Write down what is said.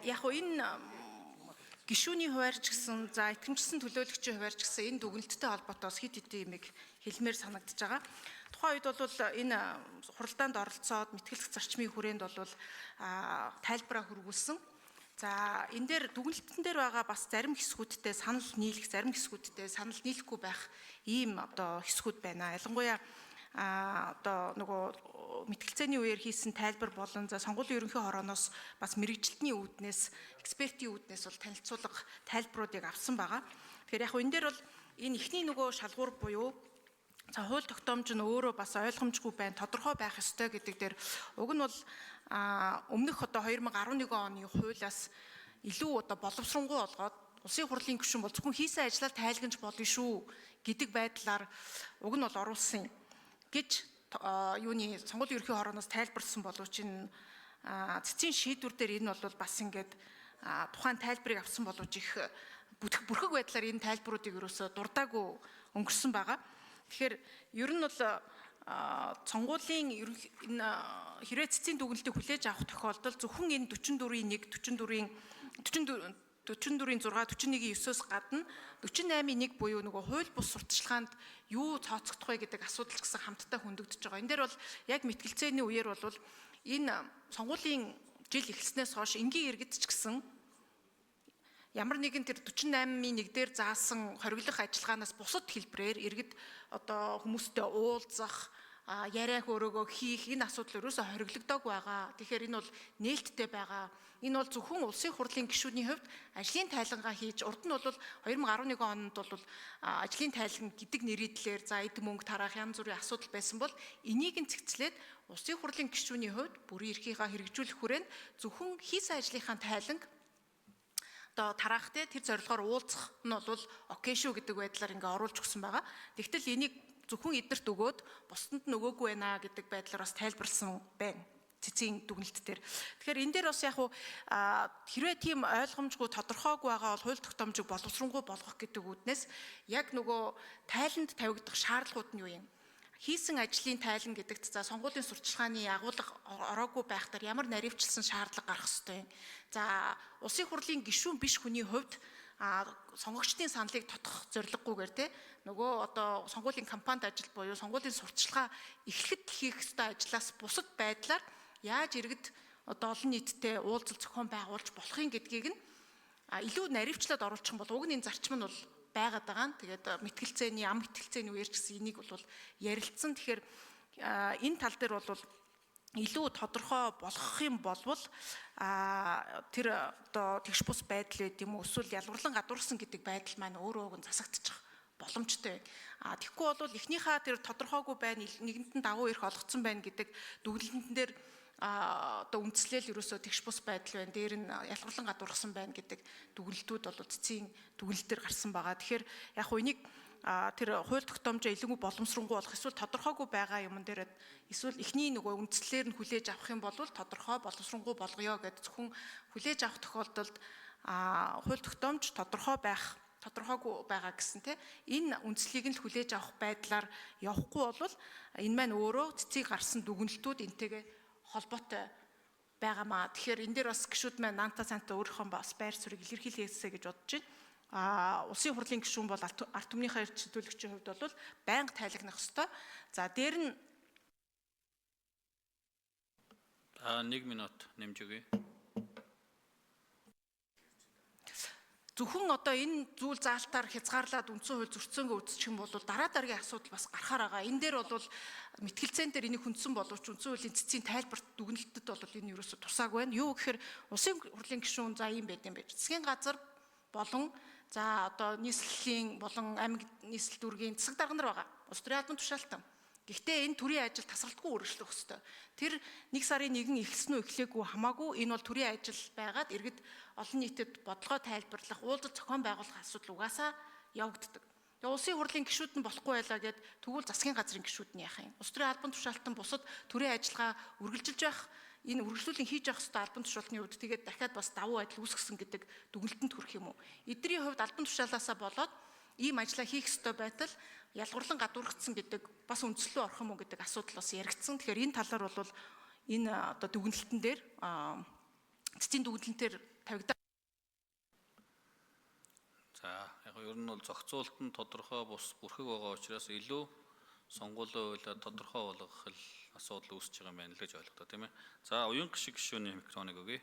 яг уу энэ гишүүний хуваарч гэсэн за итгэмжсэн төлөөлөгчийн хуваарч гэсэн энэ дүгнэлттэй холбоотойс хэд хэдэн юмыг хэлмээр санагдаж байгаа. Тухайн үед бол энэ хуралдаанд оролцоод мэтгэлцэх зарчмын хүрээнд бол тайлбараа хөрвүүлсэн. За энэ дээр дүгнэлтэн дээр байгаа бас зарим хэсгүүдтэй санал нийлэх, зарим хэсгүүдтэй санал нийлэхгүй байх ийм одоо хэсгүүд байна. Ялангуяа одоо нөгөө мэтгэлцээний үеэр хийсэн тайлбар болон за сонгуулийн ерөнхий хорооноос бас мэрэгжилтний үүднээс экспертийн үүднээс бол танилцуулга тайлбаруудыг авсан байгаа. Тэгэхээр яг энэ дээр бол энэ эхний нөгөө шалгуур буюу за хууль тогтоомж нь өөрөө бас ойлгомжгүй байна, тодорхой байх ёстой гэдэг дээр уг нь бол өмнөх одоо 2011 оны хуулиас илүү одоо боловсронгуй болгоод улсын хурлын гишүүн бол зөвхөн хийсэн ажлаар тайлгнаж болно шүү гэдэг байдлаар уг нь бол оруулсан гэж юуны сонгуулийн ерөнхий хорооноос тайлбарлсан боловч энэ цэцгийн шийдвэр дээр энэ бол бас ингээд тухайн тайлбарыг авсан боловч их бүрхэг байдлаар энэ тайлбаруудыг ерөөсө дурдаагүй өнгөрсөн байгаа. Тэгэхээр ер нь бол сонгуулийн энэ хэрвээ цэцгийн дүгнэлтийг хүлээж авах тохиолдолд зөвхөн энэ 44-ийн 6, 41-ийн 9-оос гадна 48-ийн 1 буюу нөгөө хууль бус сурталчилгаанд юу цооцогдох вэ гэдэг асуудал ч гэсэн хамтдаа хөндөгдөж байгаа. Энэ дээр бол яг мэтгэлцээний үеэр бол энэ сонгуулийн жил эхэлснээс хойш энгийн иргэд ч гэсэн ямар нэгэн тэр 48-ийн 1 дээр заасан хориглох ажиллагаанаас бусад хэлбэрээр иргэд одоо хүмүүстэй уулзах, яриа хөөрөөгөө хийх энэ асуудал ерөөсө хориглогдоог байгаа. Тэгэхээр энэ бол нээлттэй байгаа. Энэ бол зөвхөн улсын хурлын гишүүний хувьд ажлын тайлангаа хийж урд нь бол 2011 онд бол ажлын тайлан гэдэг нэрийдлэр за эд мөнгө тараах янз бүрийн асуудал байсан бол энийг нь цэгцлээд улсын хурлын гишүүний хувьд бүрийн эрхийгээ хэрэгжүүлэх хүрээнд зөвхөн хийсэн ажлынхаа тайланг одоо тараахтай тэр зорилгоор уулзах нь бол окей шүү гэдэг байдлаар ингээ оруулж өгсөн байгаа. Тэгтэл энийг зөвхөн эднэрт өгөөд бусдад нь өгөөгүй байна гэдэг байдлаар бас тайлбарлсан байна. Цэцгийн дүгнэлт дээр. Тэгэхээр энэ дээр бас яг уу хэрвээ тийм ойлгомжгүй тодорхойгүй байгаа бол хууль тогтоомжийг боловсронгуй болгох гэдэг үүднээс яг нөгөө тайланд тавигдах шаардлагууд нь юу юм? Хийсэн ажлын тайлан гэдэгт за сонгуулийн сурталчилгааны агуулга ороогүй байхдаар ямар наривчлсан шаардлага гарах ёстой юм? За улсын хурлын гишүүн биш хүний хувьд сонгогчдын саналыг тотох зорилгогүйгээр те нөгөө одоо сонгуулийн кампанит ажил буюу сонгуулийн сурталчилгаа эхлэхэд хийх ёстой ажлаас бусад байдлаар яаж иргэд одоо олон нийттэй уулзалт зохион байгуулж болохын гэдгийг нь илүү наривчлаад оруулах юм бол уг нь энэ зарчим нь бол байгаад байгаа. Тэгээд мэтгэлцээний ам мэтгэлцээний үеэр ч гэсэн энийг бол ярилцсан. Тэгэхээр энэ тал дээр бол илүү тодорхой болгох юм болвол тэр одоо тэгш бус байдал байд юм уу эсвэл ялгарлан гадуурсан гэдэг байдал маань өөрөө засагдчих боломжтой. Тэгэхгүй бол эхнийхээ тэр тодорхойгүй байна, нэгэнд нь давуу эрх олгоцсон байна гэдэг дүгнэлтэн дээр одоо үндслэл ерөөсөө тэгш бус байдал байна. Дээр нь ялгарлан гадуурсан байна гэдэг дүгнэлтүүд бол цэцгийн дүгнэлтээр гарсан байгаа. Тэгэхээр яг уу энийг тэр хууль тогтоомжоо илүү боломжронгуй болох эсвэл тодорхойгүй байгаа юм дээр эсвэл эхний нөгөө үндслэлээр нь хүлээж авах юм бол тодорхой боловсронгуй болгоё гэдэг зөвхөн хүлээж авах тохиолдолд хууль тогтоомж тодорхойгүй байгаа гэсэн те энэ үндслийг нь л хүлээж авах байдлаар явахгүй бол энэ маань өөрөө цэцгийг гарсан дүгнэлтүүд энтэйгээ холбоотой байгаамаа. Тэгэхээр энэ дээр бас гишүүд маань наанта цаанта өөрийнхөө бас байр суурийг илэрхийлээсэй гэж бодож байна. Улсын хурлын гишүүн бол ард түмнийхээ эрч төлөвлөгчийн хувьд бол байнга тайлагнах ёстой. За дээр нь 1 минут нэмж өгье. Зөвхөн одоо энэ зүйл заалтаар хязгаарлаад үндсэн хууль зөрчсөнгөө үзчих юм бол дараа дараагийн асуудал бас гарахаар байгаа. Энэ дээр бол мэтгэлцээн дээр энийг хүндсэн боловч үндсэн хуулийн цэцгийн тайлбарт дүгнэлтэд бол энэ юусоо тусааг байна. Юу гэхээр улсын хурлын гишүүн за юм байд юм бэ. Засгийн газар болон за одоо нийслэлийн болон аймаг нийслэл дүүргийн засаг дарга нар байгаа. Улс төрийн албан тушаалтан. Гэхдээ энэ төрийн ажил тасралтгүй үргэлжлэх ёстой. Тэр 1 сарын 1 эхэлсэн үү эхлээгүй хамаагүй энэ бол төрийн ажил байгаад иргэд олон нийтэд бодлогоо тайлбарлах, уулзалт зохион байгуулах асуудал угаасаа явагддаг. Тэгээ улсын хурлын гишүүд нь болохгүй байлаа гэд тэгвэл засгийн газрын гишүүд нь яах юм? Улс төрийн албан тушаалтан бусад төрийн ажиллагаа үргэлжилж байх, энэ үргэлжлүүлэн хийж явах ёстой албан тушаалтны үед тэгээд дахиад бас давуу байдал үүсгэсэн гэдэг дүгнэлтэнд хүрэх юм уу? Эдний хувьд албан тушаалаасаа болоод ийм ажлаа хийх ёстой байтал ялгарлан гадуурхацсан гэдэг бас үндслөө орох юм уу гэдэг асуудал бас яригдсан. Тэгэхээр энэ талаар бол энэ одоо дүгнэлтэн дээр цэцгийн дүгнэлтээр тавигдаа. За яг нь ер нь бол зохицуултанд тодорхой бус бүрхэг байгаа учраас илүү сонгуулийн хуулиар тодорхой болгох асуудал үүсэж байгаа юм байна л гэж ойлгодог тийм ээ. За уян гişиг гишүүний микрофоныг өгье.